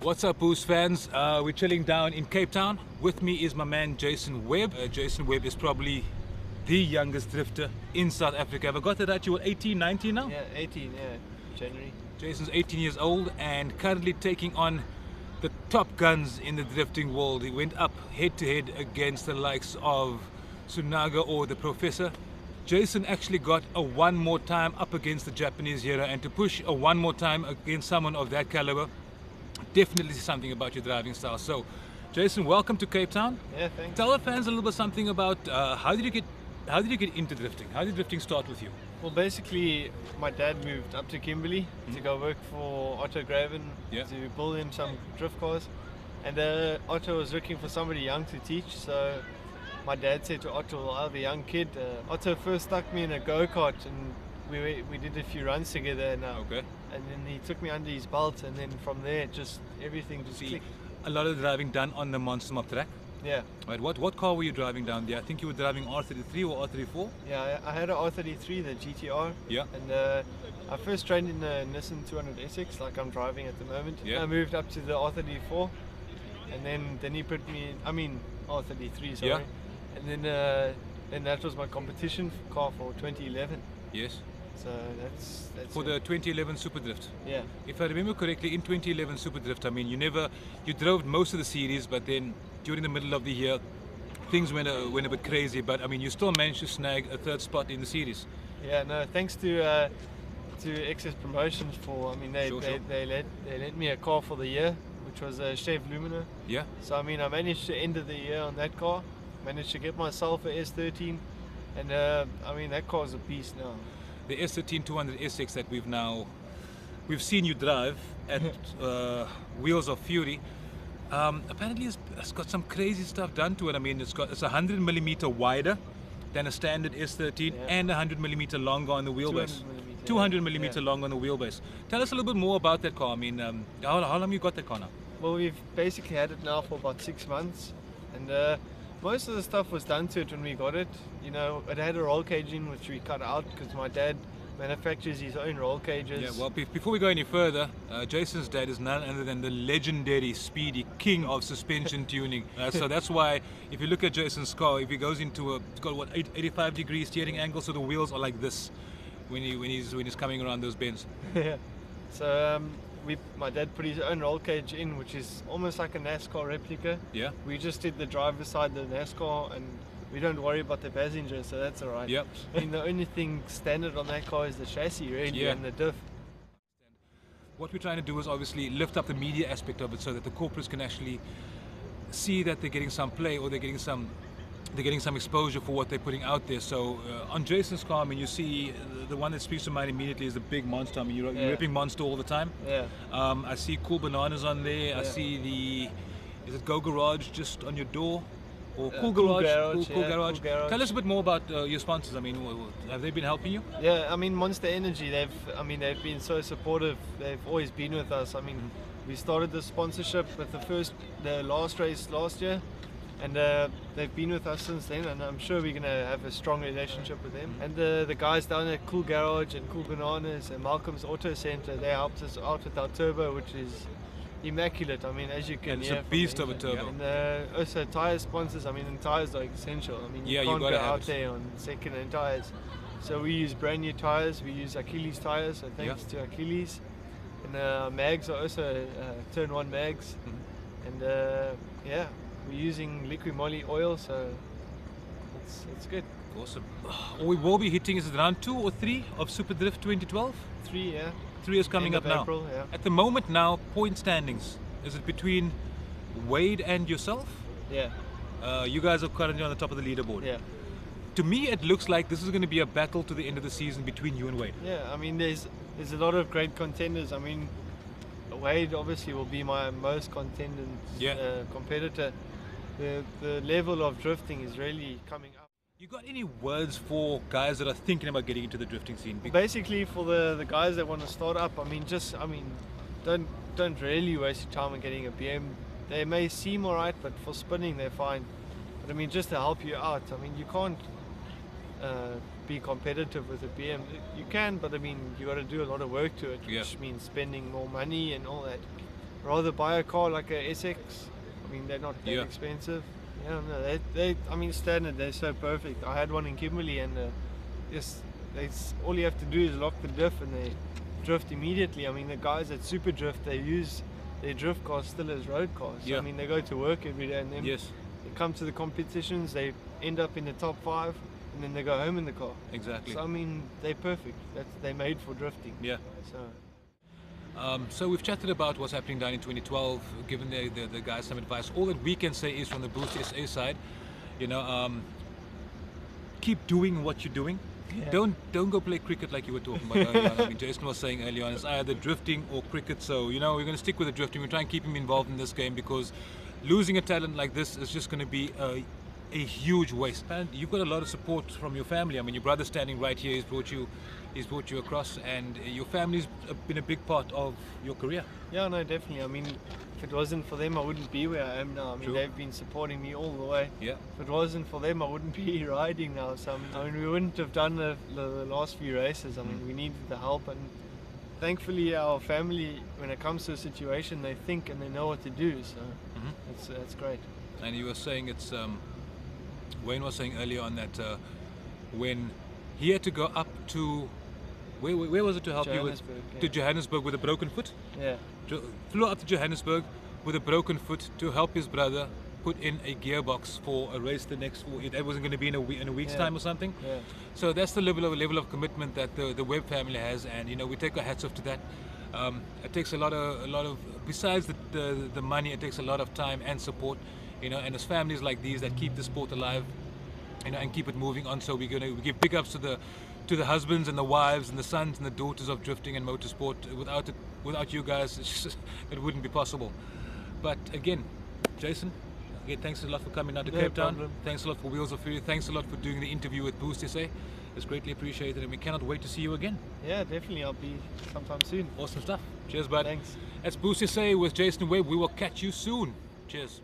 What's up, Boost fans? We're chilling down in Cape Town. With me is my man Jason Webb. Jason Webb is probably the youngest drifter in South Africa. Have I got that right? You were 18, 19 now? Yeah, 18, yeah, January. Jason's 18 years old and currently taking on the top guns in the drifting world. He went up head to head against the likes of Sunaga or the Professor. Jason actually got a one more time up against the Japanese hero, and to push a one more time against someone of that caliber definitely says something about your driving style. So Jason, welcome to Cape Town. Yeah, thanks. Tell our fans a little bit something about how did you get into drifting? How did drifting start with you? Well, basically, my dad moved up to Kimberley to go work for Otto Graven to build him some drift cars. And Otto was looking for somebody young to teach, so my dad said to Otto, well, I have a young kid. Otto first stuck me in a go-kart and we did a few runs together. Okay. And then he took me under his belt, and then from there, just everything just clicked. A lot of driving done on the Monster Mob track. Yeah. Right. What car were you driving down there? I think you were driving R33 or R34? Yeah, I had a R33, the GTR. Yeah. And I first trained in the Nissan 200SX, like I'm driving at the moment. Yeah. I moved up to the R34, and then he put me in, R33, sorry. Yeah. And then that was my competition car for 2011. Yes. So that's for the 2011 Supadrift. Yeah. If I remember correctly, in 2011 Supadrift, I mean, you drove most of the series, but then during the middle of the year, things went a bit crazy. But I mean, you still managed to snag a third spot in the series. Yeah. No, thanks to Excess Promotions they lent me a car for the year, which was a Chevy Lumina. Yeah. So I mean, I managed to end of the year on that car. Managed to get myself a S13, and that car is a beast now. The S13 200SX that we've seen you drive at Wheels of Fury. Apparently it's got some crazy stuff done to it. I mean, it's 100mm wider than a standard S13 and 100mm longer on the wheelbase. 200mm long on the wheelbase. Tell us a little bit more about that car. I mean, how long you got that car now? Well, we've basically had it now for about 6 months, and most of the stuff was done to it when we got it. You know, it had a roll cage in, which we cut out because my dad manufactures his own roll cages. Yeah, well, before we go any further, Jason's dad is none other than the legendary Speedy, king of suspension tuning. So that's why, if you look at Jason's car, if he goes into it's got what, 85 degree steering angle, so the wheels are like this when he's coming around those bends. Yeah. So my dad put his own roll cage in, which is almost like a NASCAR replica. Yeah. We just did the driver's side, the NASCAR, and we don't worry about the passenger, so that's all right. Yep. I mean, the only thing standard on that car is the chassis, really, and the diff. What we're trying to do is obviously lift up the media aspect of it so that the corporates can actually see that they're getting some play, or they're getting some exposure for what they're putting out there. So on Jason's car, I mean, you see the one that speaks to mind immediately is the big Monster. I mean, you're ripping Monster all the time. Yeah. I see Cool Bananas on there. Yeah. I see is it Go Garage just on your door? Or Cool Cool Garage? Garage, Garage. Cool Garage. Tell us a bit more about your sponsors. I mean, have they been helping you? Yeah, I mean, Monster Energy, they've been so supportive. They've always been with us. I mean, we started the sponsorship with the last race last year, and they've been with us since then, and I'm sure we're going to have a strong relationship with them. And the guys down at Cool Garage and Cool Bananas and Malcolm's Auto Center, they helped us out with our turbo, which is immaculate. I mean, as you can hear. It's a beast of a turbo. And also tire sponsors, I mean, and tires are essential. I mean, you can't go out there on second-hand tires. So we use brand new tires. We use Achilles tires, so thanks to Achilles. And mags are also turn 1 mags. And we're using liquid moly oil, so it's good. Awesome. We will be hitting, is it round 2 or 3 of Supadrift 2012? 3, yeah. 3 is coming up now. April, yeah. At the moment now, point standings, is it between Wade and yourself? Yeah. You guys are currently on the top of the leaderboard. Yeah. To me, it looks like this is going to be a battle to the end of the season between you and Wade. Yeah, I mean, there's a lot of great contenders. I mean, Wade obviously will be my most contended competitor. The level of drifting is really coming up. You got any words for guys that are thinking about getting into the drifting scene? Basically, for the guys that want to start up, don't really waste your time on getting a BM. They may seem alright, but for spinning they're fine. But I mean, just to help you out, I mean, you can't be competitive with a BM. You can, but I mean, you got to do a lot of work to it, which means spending more money and all that. rather buy a car like a SX. I mean, they're not that Yeah. expensive. Yeah, no, I mean, standard, they're so perfect. I had one in Kimberley, and all you have to do is lock the diff and they drift immediately. I mean, the guys at Supadrift, they use their drift cars still as road cars. Yeah. I mean, they go to work every day, and then Yes, they come to the competitions, they end up in the top 5, and then they go home in the car. exactly. So I mean, they're perfect. They're made for drifting. Yeah. So So we've chatted about what's happening down in 2012, given the guys some advice. All that we can say is from the BoostSA side, you know, keep doing what you're doing. Yeah. Don't go play cricket like you were talking about earlier on. I mean, Jason was saying earlier on, it's either drifting or cricket. So, you know, we're going to stick with the drifting. We're trying to keep him involved in this game, because losing a talent like this is just going to be a huge waste. And you've got a lot of support from your family. I mean, your brother's standing right here. He's brought you across, and your family's been a big part of your career. yeah, no, definitely. I mean, if it wasn't for them, I wouldn't be where I am now. I mean, True. they've been supporting me all the way. Yeah. If it wasn't for them, I wouldn't be riding now. So I mean, we wouldn't have done the last few races. I mean, we needed the help, and thankfully our family, when it comes to a situation, they think and they know what to do. So that's great. And you were saying it's Wayne was saying earlier on that when he had to go up to where was it to help you with Johannesburg, yeah. to Johannesburg with a broken foot. Yeah. Flew up to Johannesburg with a broken foot to help his brother put in a gearbox for a race the next week. It wasn't going to be in a week's Yeah. time or something. Yeah. So that's the level of commitment that the Webb family has, and you know, we take our hats off to that. It takes a lot of besides the money, it takes a lot of time and support, you know, and it's families like these that keep the sport alive, you know, and keep it moving on. So we give big ups to the husbands and the wives and the sons and the daughters of drifting and motorsport. Without you guys, it wouldn't be possible. But again, Jason, again, thanks a lot for coming down to No Cape Town. problem. Thanks a lot for Wheels of Fury. Thanks a lot for doing the interview with BoostSA. It's greatly appreciated, and we cannot wait to see you again. Yeah, definitely. I'll be sometime soon. Awesome stuff. Cheers, bud. Thanks. That's BoostSA with Jason Webb. We will catch you soon. Cheers.